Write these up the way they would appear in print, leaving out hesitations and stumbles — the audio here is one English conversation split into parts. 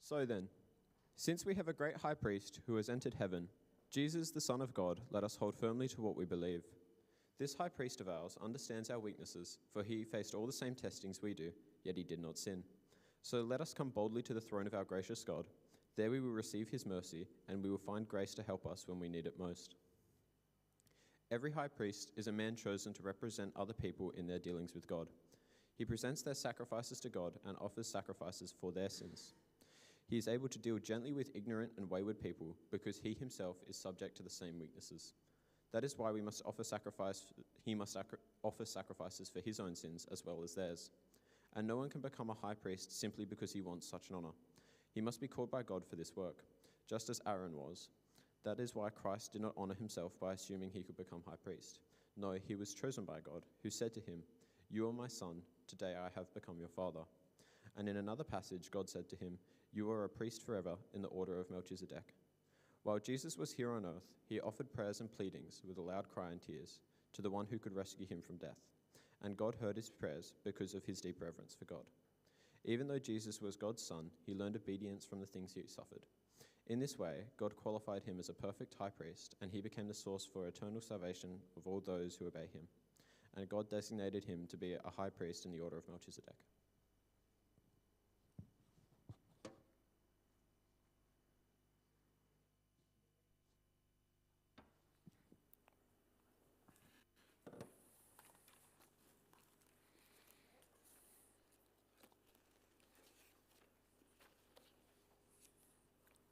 So then, since we have a great high priest who has entered heaven, Jesus, the Son of God, let us hold firmly to what we believe. This high priest of ours understands our weaknesses, for he faced all the same testings we do, yet he did not sin. So let us come boldly to the throne of our gracious God. There we will receive his mercy, and we will find grace to help us when we need it most. Every high priest is a man chosen to represent other people in their dealings with God. He presents their sacrifices to God and offers sacrifices for their sins. He is able to deal gently with ignorant and wayward people because he himself is subject to the same weaknesses. That is why he must offer sacrifices for his own sins as well as theirs. And no one can become a high priest simply because he wants such an honor. He must be called by God for this work, just as Aaron was. That is why Christ did not honor himself by assuming he could become high priest. No, he was chosen by God, who said to him, "You are my son, today I have become your father." And in another passage, God said to him, "You are a priest forever in the order of Melchizedek." While Jesus was here on earth, he offered prayers and pleadings with a loud cry and tears to the one who could rescue him from death. And God heard his prayers because of his deep reverence for God. Even though Jesus was God's son, he learned obedience from the things he suffered. In this way, God qualified him as a perfect high priest, and he became the source for eternal salvation of all those who obey him. And God designated him to be a high priest in the order of Melchizedek.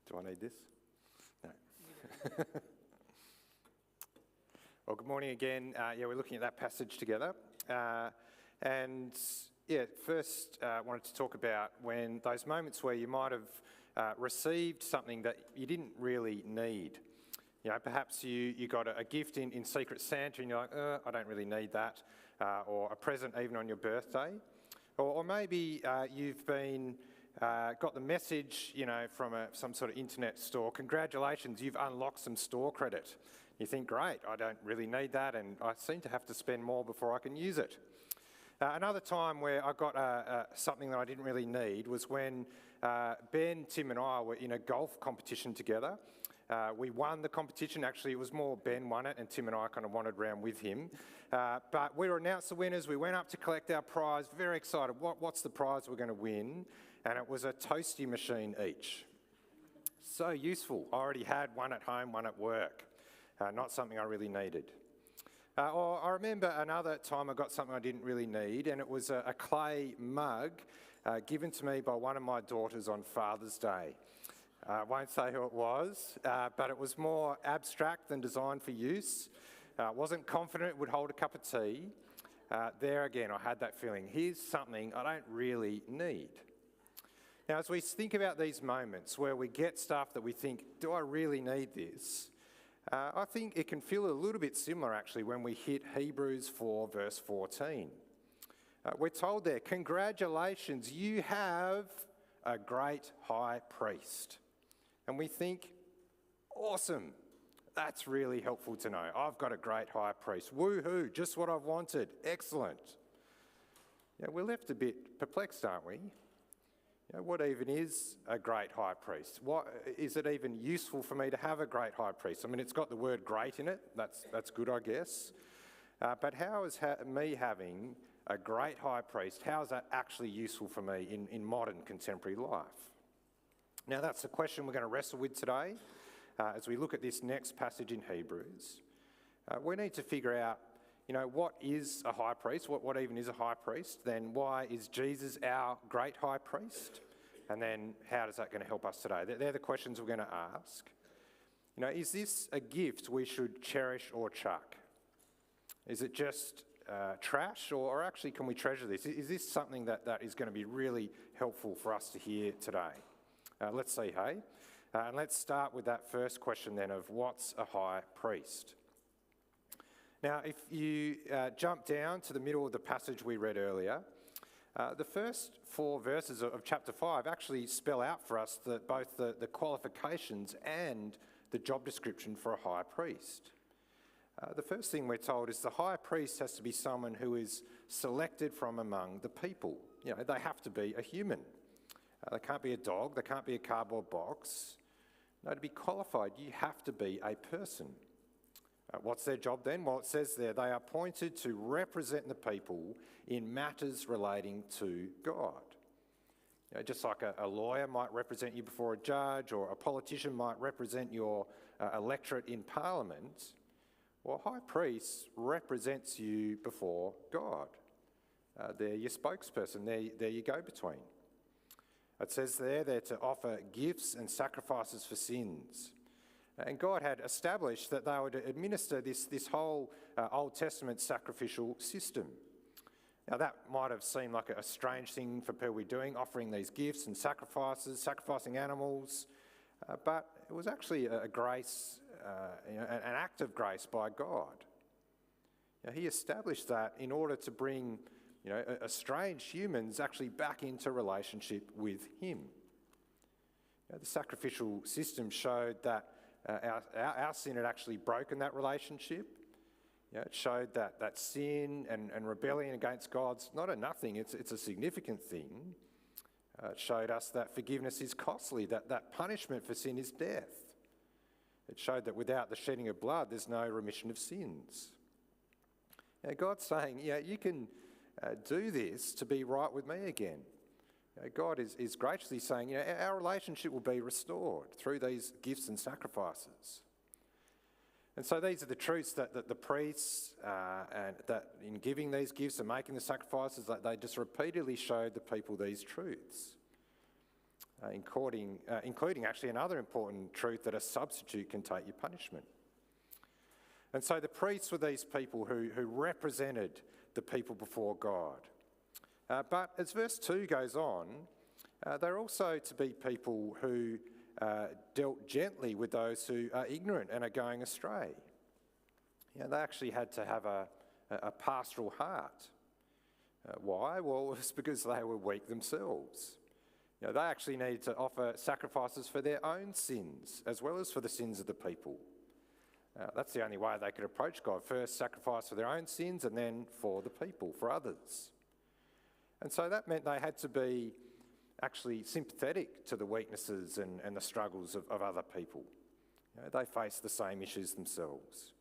Do I need this? No. Well, good morning again. We're looking at that passage together. First wanted to talk about when those moments where you might have received something that you didn't really need. You know, perhaps you got a gift in Secret Santa and you're like, I don't really need that. Or a present even on your birthday. Or maybe you've been... got the message, from some sort of internet store. Congratulations, you've unlocked some store credit. You think, great, I don't really need that, and I seem to have to spend more before I can use it. Another time where I got something that I didn't really need was when Ben, Tim and I were in a golf competition together. We won the competition. Actually, it was more Ben won it, and Tim and I kind of wandered around with him. But we were announced the winners. We went up to collect our prize, very excited. What's the prize we're going to win? And it was a toasty machine each. So useful. I already had one at home, one at work. Not something I really needed. Or I remember another time I got something I didn't really need, and it was a clay mug given to me by one of my daughters on Father's Day. I won't say who it was, but it was more abstract than designed for use. Wasn't confident it would hold a cup of tea. There again, I had that feeling. Here's something I don't really need. Now, as we think about these moments where we get stuff that we think, do I really need this? I think it can feel a little bit similar, actually, when we hit Hebrews 4, verse 14. We're told there, congratulations, you have a great high priest. And we think, awesome, that's really helpful to know. I've got a great high priest. Woohoo, just what I've wanted. Excellent. Yeah, we're left a bit perplexed, aren't we? What even is a great high priest? What is it even useful for me to have a great high priest? I mean, it's got the word great in it. That's good, I guess. But how is me having a great high priest, how is that actually useful for me in modern contemporary life? Now, that's the question we're going to wrestle with today as we look at this next passage in Hebrews. We need to figure out, what is a high priest? What even is a high priest? Then why is Jesus our great high priest? And then how is that going to help us today? They're the questions we're going to ask. Is this a gift we should cherish or chuck? Is it just trash, or actually can we treasure this? Is this something that is going to be really helpful for us to hear today? Let's see, hey? And let's start with that first question then of what's a high priest? Now, if you jump down to the middle of the passage we read earlier, the first 4 verses of chapter 5 actually spell out for us both the qualifications and the job description for a high priest. The first thing we're told is the high priest has to be someone who is selected from among the people. They have to be a human. They can't be a dog, they can't be a cardboard box. No, to be qualified, you have to be a person. What's their job then? Well, it says there, they are appointed to represent the people in matters relating to God. Just like a lawyer might represent you before a judge, or a politician might represent your electorate in Parliament, well, a high priest represents you before God. They're your spokesperson, they're your go-between. It says there, they're to offer gifts and sacrifices for sins. And God had established that they were to administer this whole Old Testament sacrificial system. Now, that might have seemed like a strange thing for people to be doing, offering these gifts and sacrifices, sacrificing animals, but it was actually a grace, an act of grace by God. He established that in order to bring estranged humans actually back into relationship with him. The sacrificial system showed that our sin had actually broken that relationship. It showed that sin and rebellion against God's not a nothing, it's a significant thing. It showed us that forgiveness is costly, that punishment for sin is death. It showed that without the shedding of blood, there's no remission of sins. God's saying, you can do this to be right with me again. God is graciously saying, our relationship will be restored through these gifts and sacrifices. And so these are the truths that the priests, and that in giving these gifts and making the sacrifices, that they just repeatedly showed the people these truths, including actually another important truth, that a substitute can take your punishment. And so the priests were these people who represented the people before God. But as verse 2 goes on, they're also to be people who dealt gently with those who are ignorant and are going astray. They actually had to have a pastoral heart. Why? Well, it's because they were weak themselves. They actually needed to offer sacrifices for their own sins as well as for the sins of the people. That's the only way they could approach God. First, sacrifice for their own sins, and then for the people, for others. And so that meant they had to be actually sympathetic to the weaknesses and the struggles of other people. They faced the same issues themselves.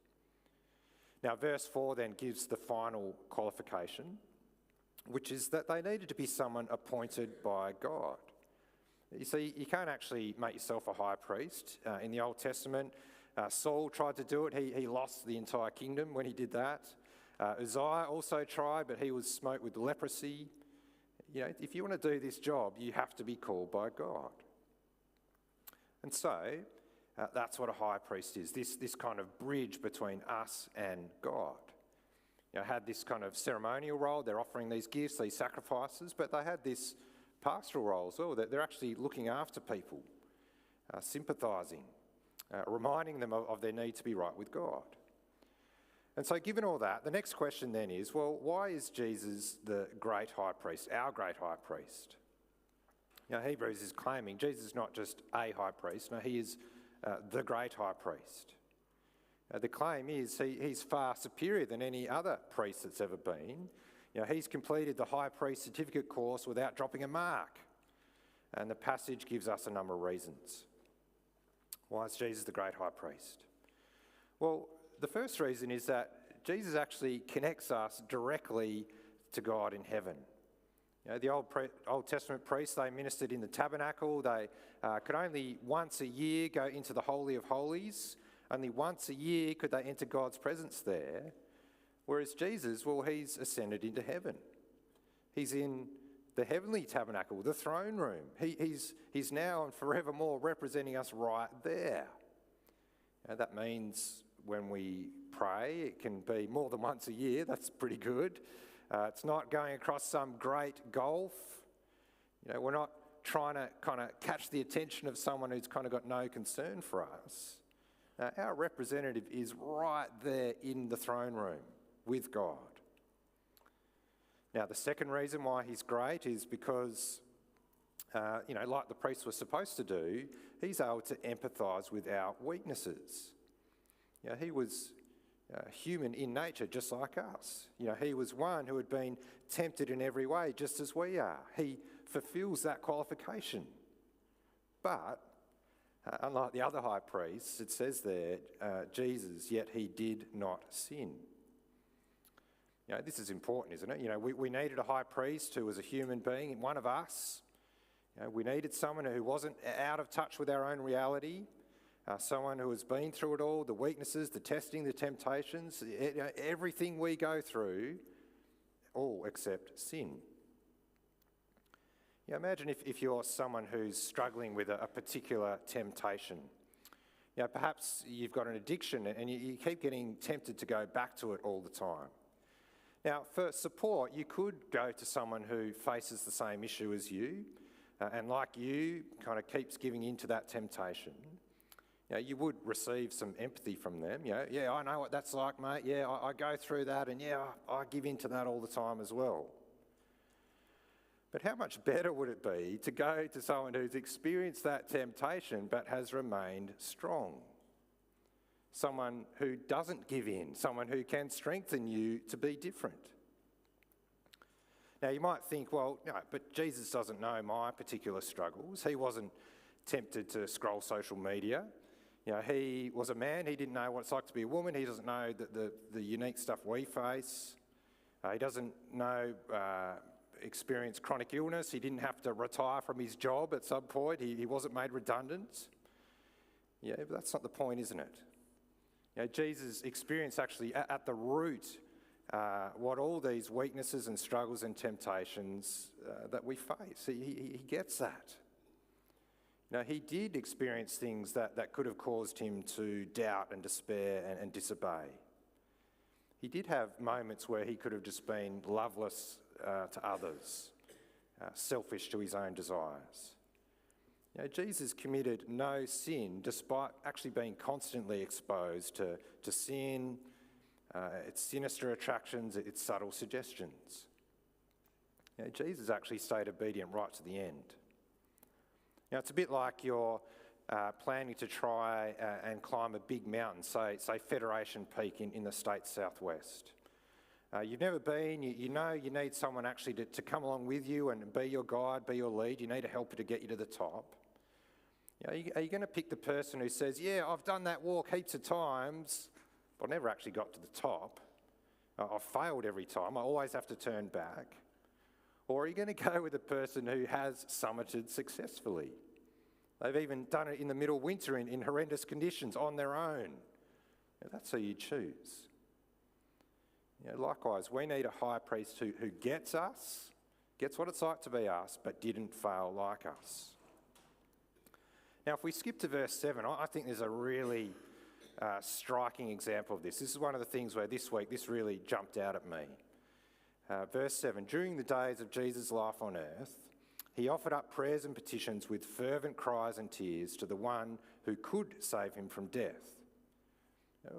Now, verse 4 then gives the final qualification, which is that they needed to be someone appointed by God. You see, you can't actually make yourself a high priest. In the Old Testament, Saul tried to do it. He lost the entire kingdom when he did that. Uzziah also tried, but he was smote with leprosy. If you want to do this job, you have to be called by God. And so, that's what a high priest is, this kind of bridge between us and God. Had this kind of ceremonial role, they're offering these gifts, these sacrifices, but they had this pastoral role as well, that they're actually looking after people, sympathising, reminding them of their need to be right with God. And so given all that, the next question then is, well, why is Jesus the great high priest, our great high priest? Hebrews is claiming Jesus is not just a high priest, no, he is the great high priest. The claim is he's far superior than any other priest that's ever been. He's completed the high priest certificate course without dropping a mark. And the passage gives us a number of reasons. Why is Jesus the great high priest? Well, the first reason is that Jesus actually connects us directly to God in heaven. The Old Testament priests, they ministered in the tabernacle. They could only once a year go into the Holy of Holies. Only once a year could they enter God's presence there. Whereas Jesus, well, he's ascended into heaven. He's in the heavenly tabernacle, the throne room. He's now and forevermore representing us right there. That means when we pray, it can be more than once a year. That's pretty good. It's not going across some great gulf. We're not trying to kind of catch the attention of someone who's kind of got no concern for us. Our representative is right there in the throne room with God. Now, the second reason why he's great is because, like the priests were supposed to do, he's able to empathise with our weaknesses. He was human in nature, just like us. He was one who had been tempted in every way, just as we are. He fulfills that qualification. But, unlike the other high priests, it says there, Jesus, yet he did not sin. This is important, isn't it? We needed a high priest who was a human being, one of us. We needed someone who wasn't out of touch with our own reality, someone who has been through it all, the weaknesses, the testing, the temptations, everything we go through, all except sin. Imagine if you're someone who's struggling with a particular temptation. Perhaps you've got an addiction and you keep getting tempted to go back to it all the time. Now, for support, you could go to someone who faces the same issue as you, and like you, kind of keeps giving in to that temptation. You would receive some empathy from them. Yeah, I know what that's like, mate. Yeah, I go through that, and yeah, I give in to that all the time as well. But how much better would it be to go to someone who's experienced that temptation but has remained strong? Someone who doesn't give in, someone who can strengthen you to be different. Now, you might think, well, no, but Jesus doesn't know my particular struggles. He wasn't tempted to scroll social media. He was a man. He didn't know what it's like to be a woman. He doesn't know the unique stuff we face. He doesn't know experience chronic illness. He didn't have to retire from his job at some point. He wasn't made redundant. But that's not the point, isn't it? Jesus experienced actually at the root what all these weaknesses and struggles and temptations that we face. He gets that. He did experience things that could have caused him to doubt and despair and disobey. He did have moments where he could have just been loveless to others, selfish to his own desires. Jesus committed no sin despite actually being constantly exposed to sin, its sinister attractions, its subtle suggestions. Jesus actually stayed obedient right to the end. It's a bit like you're planning to try and climb a big mountain, say Federation Peak in the state's southwest. You've never been, you know you need someone actually to come along with you and be your guide, be your lead. You need a helper to get you to the top. Are you going to pick the person who says, yeah, I've done that walk heaps of times, but I never actually got to the top. I've failed every time. I always have to turn back. Or are you going to go with a person who has summited successfully? They've even done it in the middle of winter in horrendous conditions on their own. That's who you choose. Likewise, we need a high priest who gets us, gets what it's like to be us, but didn't fail like us. Now, if we skip to verse 7, I think there's a really striking example of this. This is one of the things where this week this really jumped out at me. Verse 7, during the days of Jesus' life on earth, he offered up prayers and petitions with fervent cries and tears to the one who could save him from death.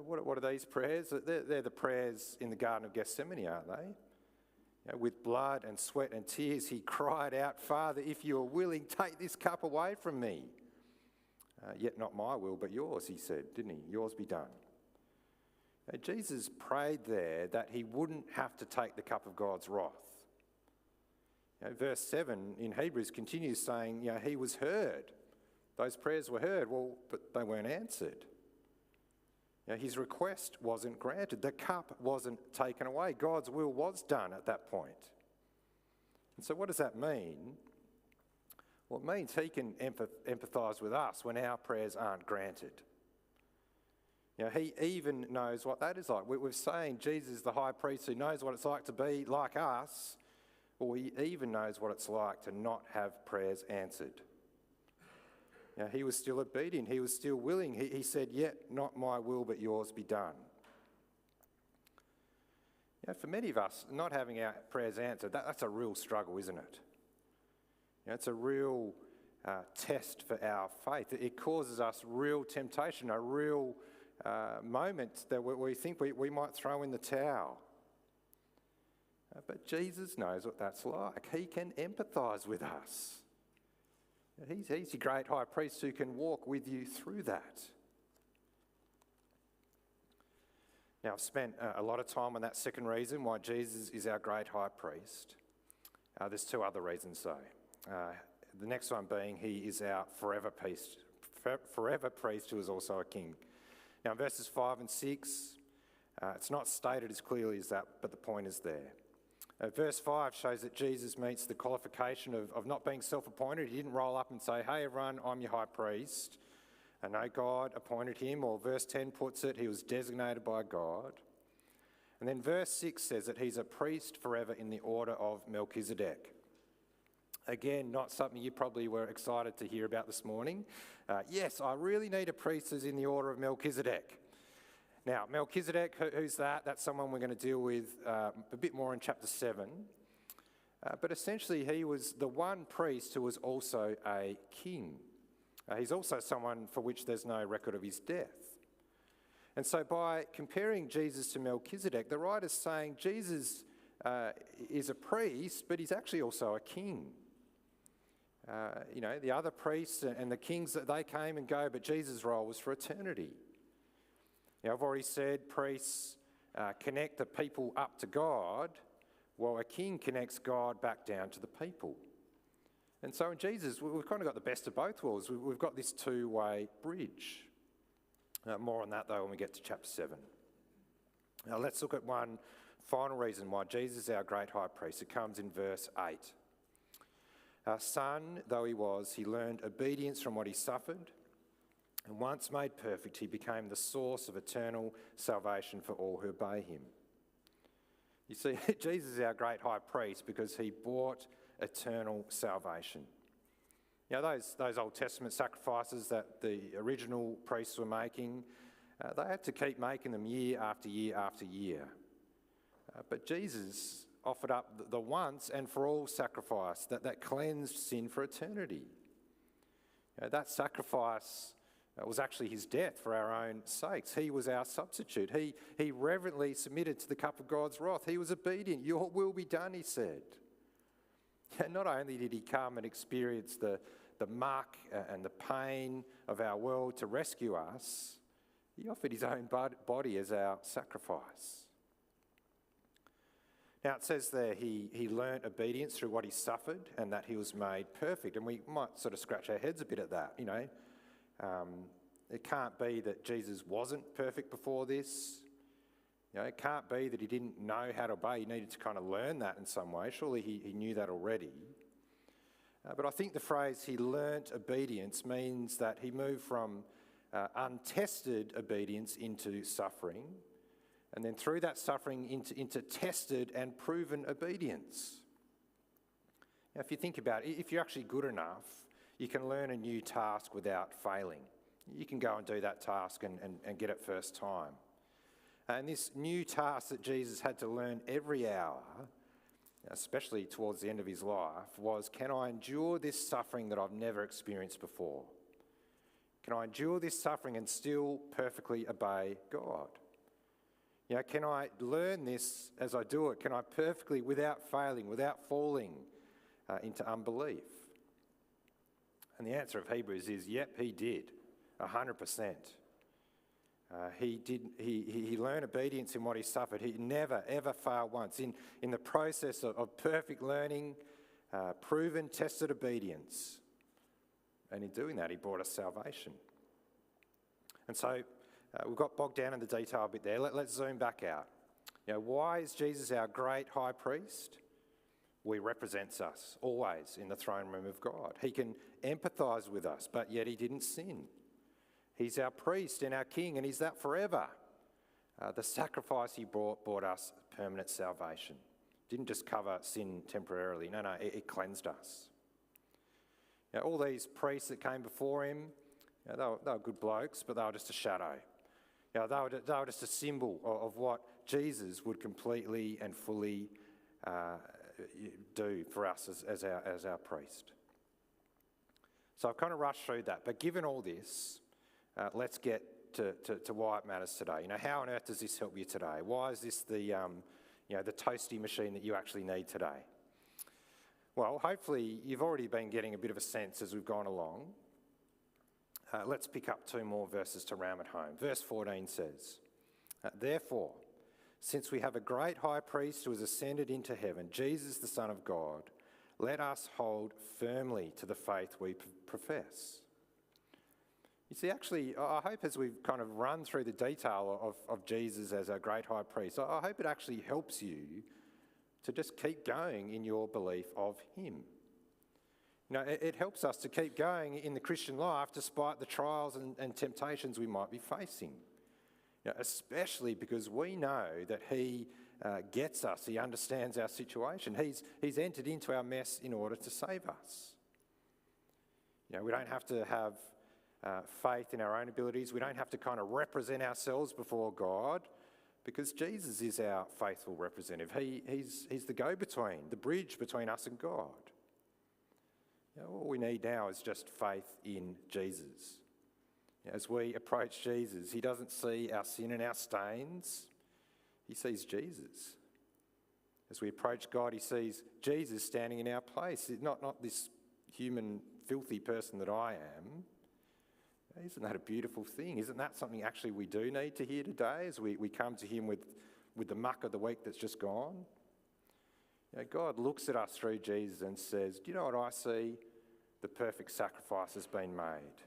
What are these prayers? They're the prayers in the Garden of Gethsemane, aren't they? With blood and sweat and tears, he cried out, Father, if you are willing, take this cup away from me. Yet not my will, but yours, he said, didn't he? Yours be done. Jesus prayed there that he wouldn't have to take the cup of God's wrath. Verse 7 in Hebrews continues saying, he was heard. Those prayers were heard, but they weren't answered. His request wasn't granted. The cup wasn't taken away. God's will was done at that point. And so what does that mean? Well, it means he can empathise with us when our prayers aren't granted. He even knows what that is like. We're saying Jesus is the high priest who knows what it's like to be like us. Well, he even knows what it's like to not have prayers answered. He was still obedient. He was still willing. He said, yet not my will, but yours be done. For many of us, not having our prayers answered, that's a real struggle, isn't it? It's a real test for our faith. It causes us real temptation, a real moment that we think we might throw in the towel. But Jesus knows what that's like. He can empathise with us. He's your great high priest who can walk with you through that. Now, I've spent a lot of time on that second reason, why Jesus is our great high priest. There's two other reasons, though. The next one being he is our forever priest who is also a king. Now, in verses 5 and 6, it's not stated as clearly as that, but the point is there. Verse 5 shows that Jesus meets the qualification of not being self-appointed. He didn't roll up and say, "Hey everyone, I'm your high priest." And no, God appointed him, or verse 10 puts it, he was designated by God. And then verse 6 says that he's a priest forever in the order of Melchizedek. Again, not something you probably were excited to hear about this morning. Yes, I really need a priest who's in the order of Melchizedek. Now, Melchizedek, who's that? That's someone we're going to deal with a bit more in chapter 7. But essentially, he was the one priest who was also a king. He's also someone for which there's no record of his death. And so by comparing Jesus to Melchizedek, the writer's saying Jesus is a priest, but he's actually also a king. The other priests and the kings, they came and go, but Jesus' role was for eternity. Now, I've already said priests connect the people up to God, while a king connects God back down to the people. And so in Jesus, we've kind of got the best of both worlds. We've got this two-way bridge. More on that, though, when we get to chapter 7. Now, let's look at one final reason why Jesus is our great high priest. It comes in verse 8. Son though he was, he learned obedience from what he suffered, and once made perfect, he became the source of eternal salvation for all who obey him. You see, Jesus is our great high priest because he brought eternal salvation. You know, those Old Testament sacrifices that the original priests were making, they had to keep making them year after year after year. But Jesus offered up the once and for all sacrifice that cleansed sin for eternity. You know, that sacrifice was actually his death for our own sakes. He was our substitute. He reverently submitted to the cup of God's wrath. He was obedient. Your will be done, he said. And not only did he come and experience the muck and the pain of our world to rescue us, he offered his own body as our sacrifice. Now it says there he learnt obedience through what he suffered and that he was made perfect. And we might sort of scratch our heads a bit at that, you know. It can't be that Jesus wasn't perfect before this. You know, it can't be that he didn't know how to obey. He needed to kind of learn that in some way. Surely he knew that already. But I think the phrase he learnt obedience means that he moved from untested obedience into suffering, and then through that suffering into tested and proven obedience. Now, if you think about it, if you're actually good enough, you can learn a new task without failing. You can go and do that task and get it first time. And this new task that Jesus had to learn every hour, especially towards the end of his life, was, can I endure this suffering that I've never experienced before? Can I endure this suffering and still perfectly obey God? You know, can I learn this as I do it? Can I perfectly, without failing, without falling into unbelief? And the answer of Hebrews is, yep, he did, 100%. He learned obedience in what he suffered. He never, ever failed once. In the process of perfect learning, proven, tested obedience. And in doing that, he brought us salvation. And so we've got bogged down in the detail a bit there. Let's zoom back out. You know, why is Jesus our great high priest? Well, he represents us always in the throne room of God. He can empathise with us, but yet he didn't sin. He's our priest and our king, and he's that forever. The sacrifice he brought us permanent salvation. Didn't just cover sin temporarily. No, it cleansed us. Now, all these priests that came before him, you know, they were good blokes, but they were just a shadow. You know, they were just a symbol of what Jesus would completely and fully do for us as our priest. So I've kind of rushed through that, but given all this, let's get to why it matters today. You know, how on earth does this help you today? Why is this the toasty machine that you actually need today? Well, hopefully you've already been getting a bit of a sense as we've gone along. Let's pick up two more verses to ram it home. Verse 14 says, Therefore, since we have a great high priest who has ascended into heaven, Jesus the Son of God, let us hold firmly to the faith we profess. You see, actually, I hope as we've kind of run through the detail of Jesus as our great high priest, I hope it actually helps you to just keep going in your belief of him. You know, it helps us to keep going in the Christian life despite the trials and temptations we might be facing. You know, especially because we know that he gets us, he understands our situation. He's entered into our mess in order to save us. You know, we don't have to have faith in our own abilities. We don't have to kind of represent ourselves before God, because Jesus is our faithful representative. He's the go-between, the bridge between us and God. You know, all we need now is just faith in Jesus. As we approach Jesus, he doesn't see our sin and our stains. He sees Jesus. As we approach God, he sees Jesus standing in our place. Not this human, filthy person that I am. Isn't that a beautiful thing? Isn't that something actually we do need to hear today as we come to him with the muck of the week that's just gone? You know, God looks at us through Jesus and says, do you know what I see? The perfect sacrifice has been made.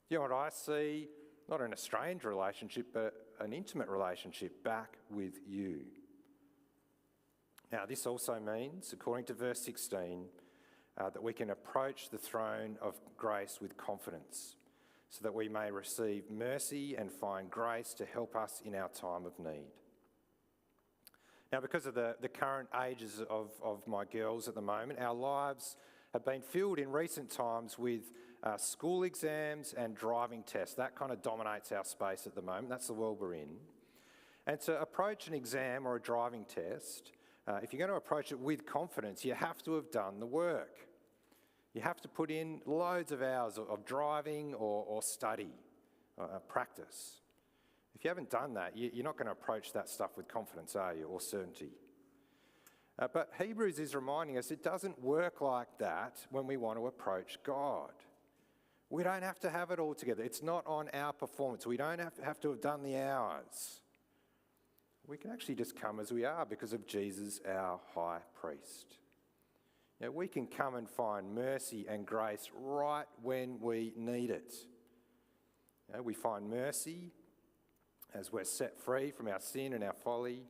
You know what I see? Not an estranged relationship, but an intimate relationship back with you. Now, this also means, according to verse 16, that we can approach the throne of grace with confidence, so that we may receive mercy and find grace to help us in our time of need. Now, because of the current ages of my girls at the moment, our lives have been filled in recent times with school exams and driving tests. That kind of dominates our space at the moment. That's the world we're in. And to approach an exam or a driving test, if you're going to approach it with confidence, you have to have done the work. You have to put in loads of hours of driving or study, practice. If you haven't done that, you're not going to approach that stuff with confidence, are you, or certainty? But Hebrews is reminding us it doesn't work like that when we want to approach God. We don't have to have it all together. It's not on our performance. We don't have to have done the hours. We can actually just come as we are because of Jesus, our high priest. You know, we can come and find mercy and grace right when we need it. You know, we find mercy as we're set free from our sin and our folly.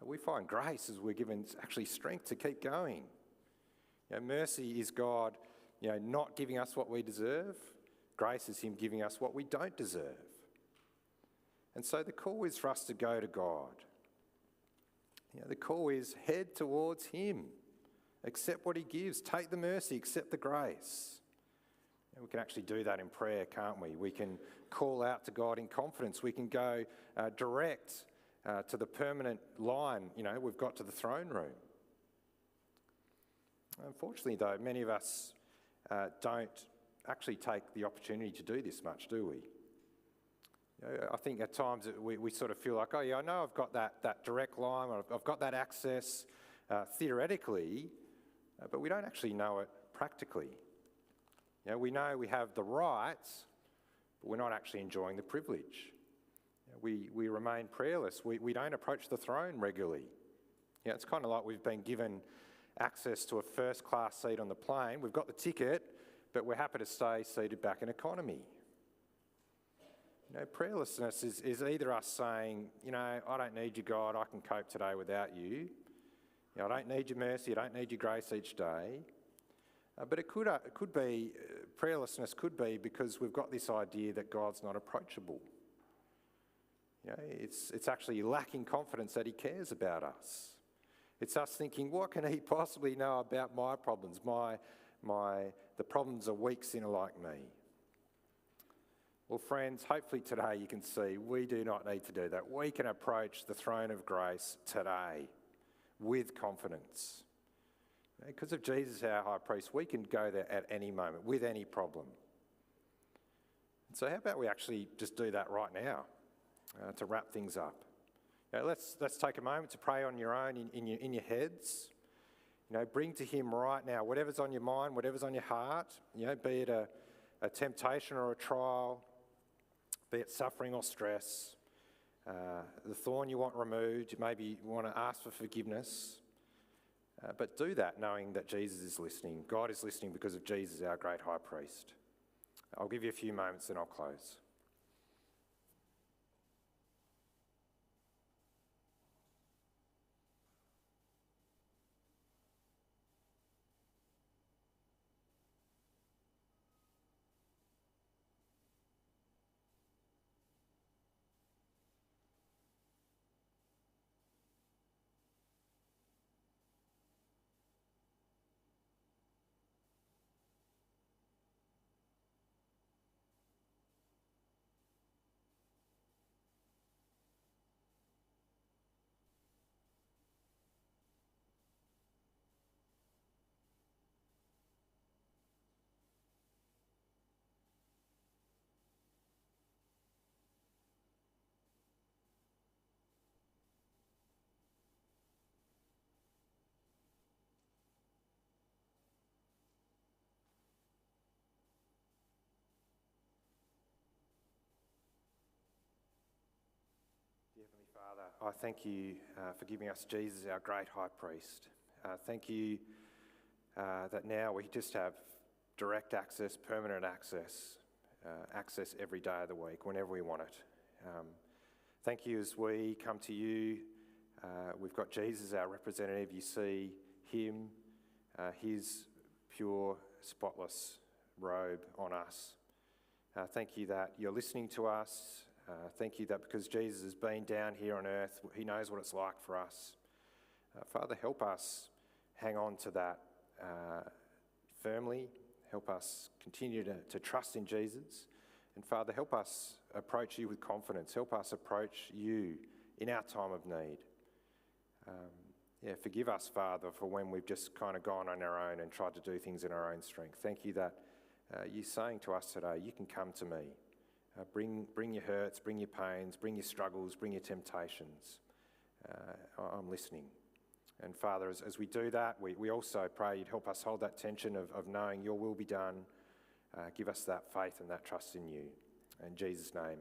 We find grace as we're given actually strength to keep going. You know, mercy is God, not giving us what we deserve. Grace is him giving us what we don't deserve. And so the call is for us to go to God. The call is head towards him. Accept what he gives. Take the mercy. Accept the grace. And we can actually do that in prayer, can't we? We can call out to God in confidence. We can go direct to the permanent line, we've got to the throne room. Unfortunately, though, many of us don't actually take the opportunity to do this much, do we? I think at times we sort of feel like, I know I've got that direct line, I've got that access theoretically, but we don't actually know it practically. We know we have the rights, but we're not actually enjoying the privilege. We remain prayerless. We don't approach the throne regularly. It's kind of like we've been given access to a first-class seat on the plane. We've got the ticket, but we're happy to stay seated back in economy. Prayerlessness is either us saying, I don't need you, God, I can cope today without you. I don't need your mercy, I don't need your grace each day. But it could be, prayerlessness could be because we've got this idea that God's not approachable. It's actually lacking confidence that he cares about us. It's us thinking, what can he possibly know about my problems, the problems of a weak sinner like me? Well, friends, hopefully today you can see we do not need to do that. We can approach the throne of grace today with confidence. Because of Jesus, our high priest, we can go there at any moment with any problem. And so how about we actually just do that right now to wrap things up? Let's take a moment to pray on your own in your heads. Bring to him right now whatever's on your mind, whatever's on your heart, be it a temptation or a trial, be it suffering or stress. the thorn you want removed, maybe you want to ask for forgiveness. But do that knowing that Jesus is listening. God is listening because of Jesus, our great high priest. I'll give you a few moments and I'll close. Dear Heavenly Father, I thank you for giving us Jesus, our great high priest. Thank you that now we just have direct access, permanent access, access every day of the week, whenever we want it. Thank you as we come to you. We've got Jesus, our representative. You see him, his pure, spotless robe on us. Thank you that you're listening to us. Thank you that because Jesus has been down here on earth, he knows what it's like for us. Father, help us hang on to that firmly. Help us continue to trust in Jesus. And Father, help us approach you with confidence. Help us approach you in our time of need. Forgive us, Father, for when we've just kind of gone on our own and tried to do things in our own strength. Thank you that you're saying to us today, you can come to me. Bring your hurts, bring your pains, bring your struggles, bring your temptations. I'm listening. And Father, as we do that, we also pray you'd help us hold that tension of knowing your will be done. Give us that faith and that trust in you. In Jesus' name.